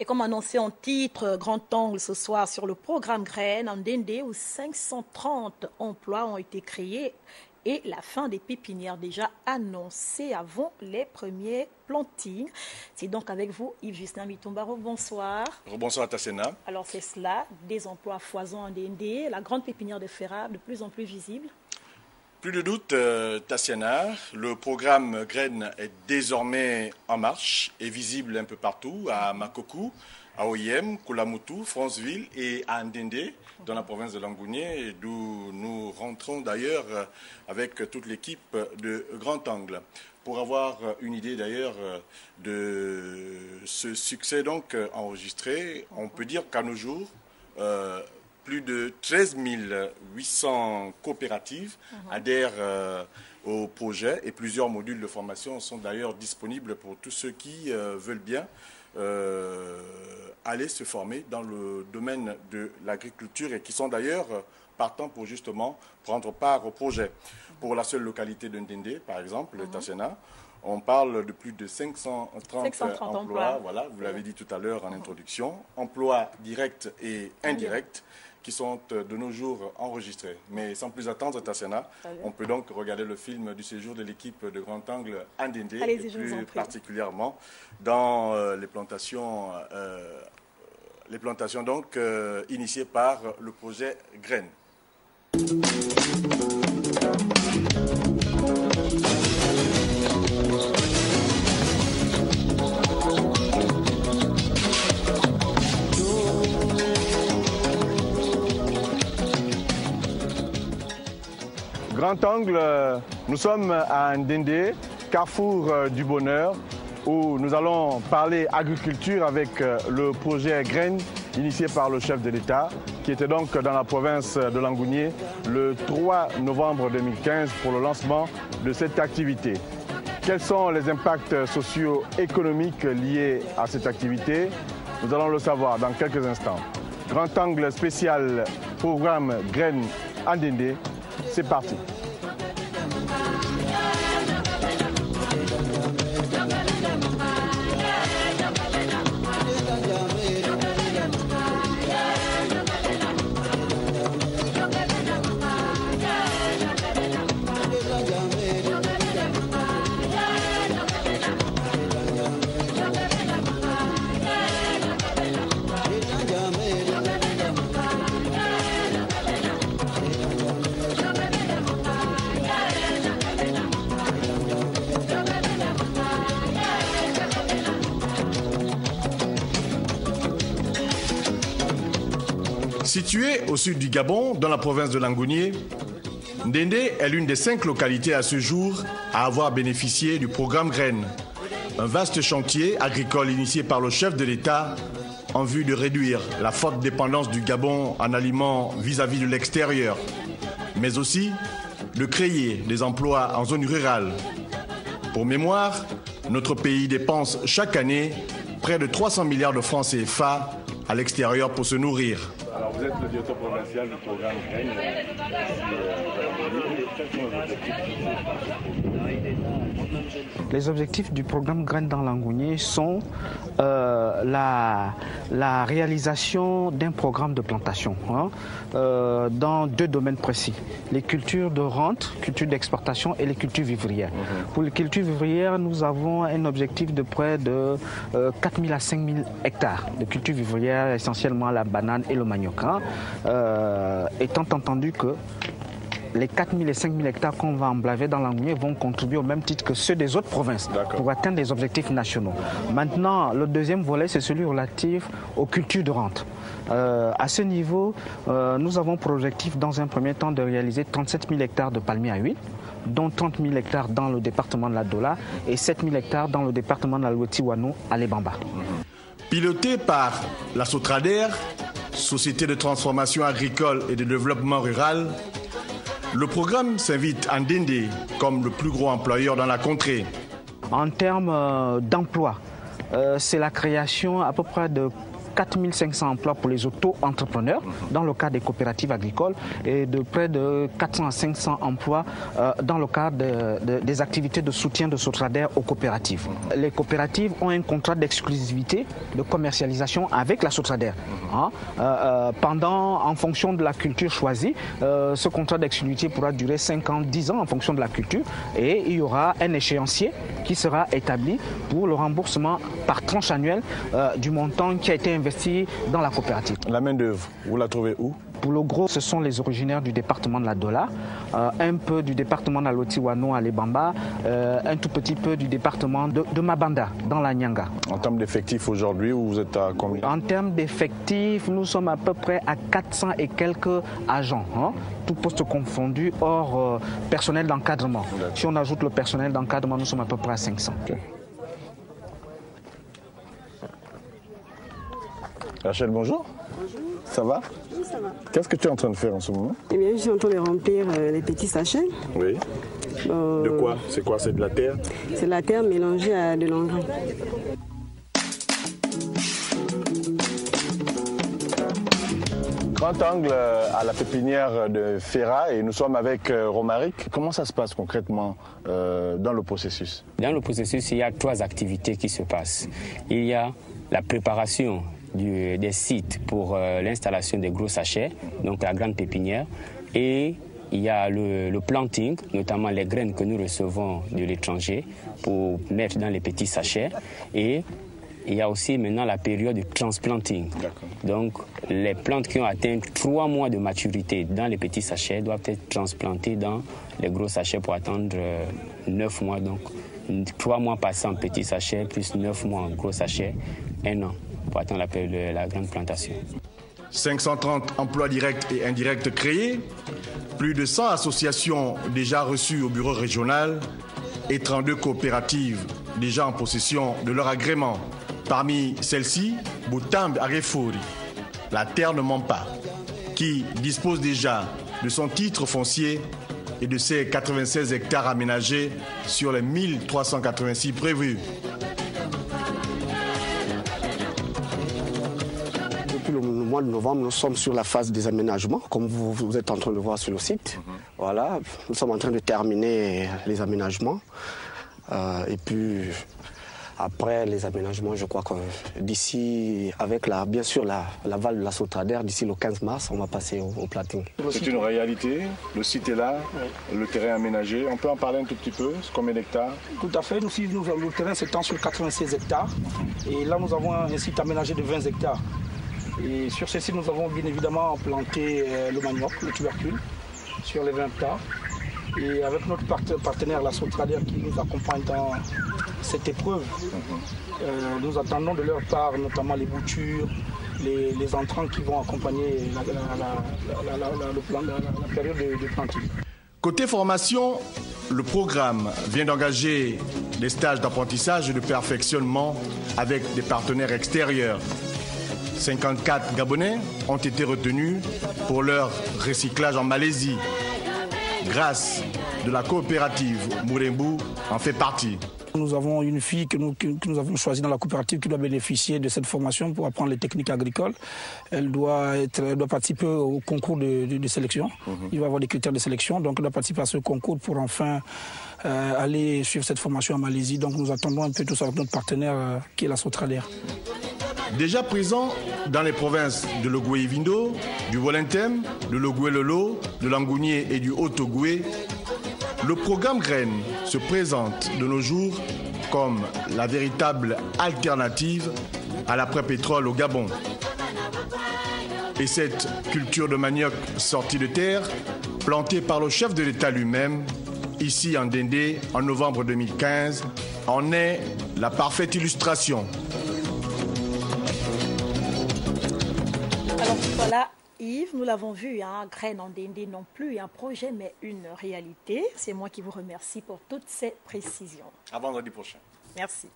Et comme annoncé en titre, grand angle ce soir sur le programme Graines en Ndendé où 530 emplois ont été créés et la fin des pépinières déjà annoncée avant les premiers plantings. C'est donc avec vous Yves-Justin Mitombaro, bonsoir. Bonsoir Tassena. Alors c'est cela, des emplois foisons en Ndendé, la grande pépinière de Ferra de plus en plus visible. Plus de doute, Tassiana, le programme Graines est désormais en marche et visible un peu partout, à Makokou, à Oyem, Kulamutu, Franceville et à Ndendé, dans la province de Langounié, d'où nous rentrons d'ailleurs avec toute l'équipe de Grand Angle. Pour avoir une idée d'ailleurs de ce succès donc enregistré, on peut dire qu'à nos jours, plus de 13 800 coopératives adhèrent au projet et plusieurs modules de formation sont d'ailleurs disponibles pour tous ceux qui veulent bien aller se former dans le domaine de l'agriculture et qui sont d'ailleurs partants pour justement prendre part au projet. Pour la seule localité de Ndendé, par exemple, le Tassena, on parle de plus de 530 emplois, voilà, vous l'avez dit tout à l'heure en introduction, emplois directs et indirects qui sont de nos jours enregistrés. Mais sans plus attendre, Tassiana, on peut donc regarder le film du séjour de l'équipe de Grand Angle à Ndendé, et plus particulièrement dans les plantations donc initiées par le projet Graines. Grand Angle, nous sommes à Ndendé, carrefour du bonheur, où nous allons parler agriculture avec le projet Graines initié par le chef de l'État, qui était donc dans la province de Langounié le 3 novembre 2015 pour le lancement de cette activité. Quels sont les impacts socio-économiques liés à cette activité? Nous allons le savoir dans quelques instants. Grand Angle spécial programme Graines à Ndendé. C'est parti. Située au sud du Gabon, dans la province de Langounié, Ndendé est l'une des 5 localités à ce jour à avoir bénéficié du programme Graines, un vaste chantier agricole initié par le chef de l'État en vue de réduire la forte dépendance du Gabon en aliments vis-à-vis de l'extérieur, mais aussi de créer des emplois en zone rurale. Pour mémoire, notre pays dépense chaque année près de 300 milliards de francs CFA à l'extérieur pour se nourrir. Alors vous êtes le directeur provincial du programme Graines. Les objectifs du programme Graines dans Langounié sont la réalisation d'un programme de plantation dans 2 domaines précis. Les cultures de rente, cultures d'exportation et les cultures vivrières. Pour les cultures vivrières, nous avons un objectif de près de 4 000 à 5 000 hectares de cultures vivrières, essentiellement la banane et le manioc. Étant entendu que les 4 000 et 5 000 hectares qu'on va emblaver dans Langounié vont contribuer au même titre que ceux des autres provinces pour atteindre des objectifs nationaux. Maintenant, le deuxième volet, c'est celui relatif aux cultures de rente. À ce niveau, nous avons pour objectif, dans un premier temps, de réaliser 37 000 hectares de palmiers à huile, dont 30 000 hectares dans le département de la Dola et 7 000 hectares dans le département de la Loti-Wano à Lebamba. Piloté par la Sotrader, Société de transformation agricole et de développement rural, le programme s'invite à Ndendé comme le plus gros employeur dans la contrée. En termes d'emploi, c'est la création à peu près de 4500 emplois pour les auto-entrepreneurs dans le cadre des coopératives agricoles et de près de 400 à 500 emplois dans le cadre des activités de soutien de Sotrader aux coopératives. Les coopératives ont un contrat d'exclusivité de commercialisation avec la Sotrader. En fonction de la culture choisie, ce contrat d'exclusivité pourra durer 5 ans, 10 ans en fonction de la culture et il y aura un échéancier qui sera établi pour le remboursement par tranche annuelle du montant qui a été investi dans la coopérative. La main-d'œuvre, vous la trouvez où? Pour le gros, ce sont les originaires du département de la Dola, un peu du département de la Lotiwano à Lebamba, un tout petit peu du département de Mabanda, dans la Nyanga. En termes d'effectifs aujourd'hui, vous êtes à combien? En termes d'effectifs, nous sommes à peu près à 400 et quelques agents, tout poste confondu, hors personnel d'encadrement. Si on ajoute le personnel d'encadrement, nous sommes à peu près à 500. Okay. Rachel, bonjour. Bonjour. Ça va? Oui, ça va. Qu'est-ce que tu es en train de faire en ce moment? Eh bien, je suis en train de remplir les petits sachets. Oui. De quoi? C'est quoi? C'est de la terre? C'est de la terre mélangée à de l'engrais. Grand angle à la pépinière de Ferra et nous sommes avec Romaric. Comment ça se passe concrètement dans le processus? Dans le processus, il y a 3 activités qui se passent. Il y a la préparation des sites pour l'installation des gros sachets, donc la grande pépinière, et il y a le planting, notamment les graines que nous recevons de l'étranger pour mettre dans les petits sachets, et il y a aussi maintenant la période de transplanting. Donc les plantes qui ont atteint 3 mois de maturité dans les petits sachets doivent être transplantées dans les gros sachets pour attendre 9 mois. Donc 3 mois passés en petits sachets plus 9 mois en gros sachets, 1 an pour atteindre la période de la grande plantation. 530 emplois directs et indirects créés, plus de 100 associations déjà reçues au bureau régional et 32 coopératives déjà en possession de leur agrément. Parmi celles-ci, Boutambe Arefouri, la terre ne ment pas, qui dispose déjà de son titre foncier et de ses 96 hectares aménagés sur les 1386 prévus. Depuis le mois de novembre, nous sommes sur la phase des aménagements, comme vous êtes en train de voir sur le site. Voilà, nous sommes en train de terminer les aménagements. Et puis, après les aménagements, je crois que d'ici, avec bien sûr l'aval de la Sotrader, d'ici le 15 mars, on va passer au planting. C'est une réalité, le site est là, le terrain aménagé. On peut en parler un tout petit peu, combien d'hectares? Tout à fait, le terrain s'étend sur 96 hectares. Et là, nous avons un site aménagé de 20 hectares. Et sur ce site, nous avons bien évidemment planté le manioc, le tubercule, sur les 20 hectares. Et avec notre partenaire, la Sotrader, qui nous accompagne dans cette épreuve, nous attendons de leur part notamment les boutures, les entrants qui vont accompagner la période de planting. Côté formation, le programme vient d'engager des stages d'apprentissage et de perfectionnement avec des partenaires extérieurs. 54 Gabonais ont été retenus pour leur recyclage en Malaisie. Grâce de la coopérative Mourembu en fait partie. Nous avons une fille que nous avons choisie dans la coopérative qui doit bénéficier de cette formation pour apprendre les techniques agricoles. Elle doit participer au concours de sélection. Il va y avoir des critères de sélection, donc elle doit participer à ce concours pour enfin aller suivre cette formation en Malaisie. Donc nous attendons un peu tout ça avec notre partenaire qui est la Sotrader. Déjà présent dans les provinces de l'Ogooué-Vindo, du Wolentem, de l'Ogooué-Lolo, de l'Angounié et du Haut-Ogooué, le programme Graines se présente de nos jours comme la véritable alternative à l'après-pétrole au Gabon. Et cette culture de manioc sortie de terre, plantée par le chef de l'État lui-même, ici en Dendé, en novembre 2015, en est la parfaite illustration. Alors voilà, Yves, nous l'avons vu, Graines en Dendé non plus un projet mais une réalité. C'est moi qui vous remercie pour toutes ces précisions. À vendredi prochain. Merci.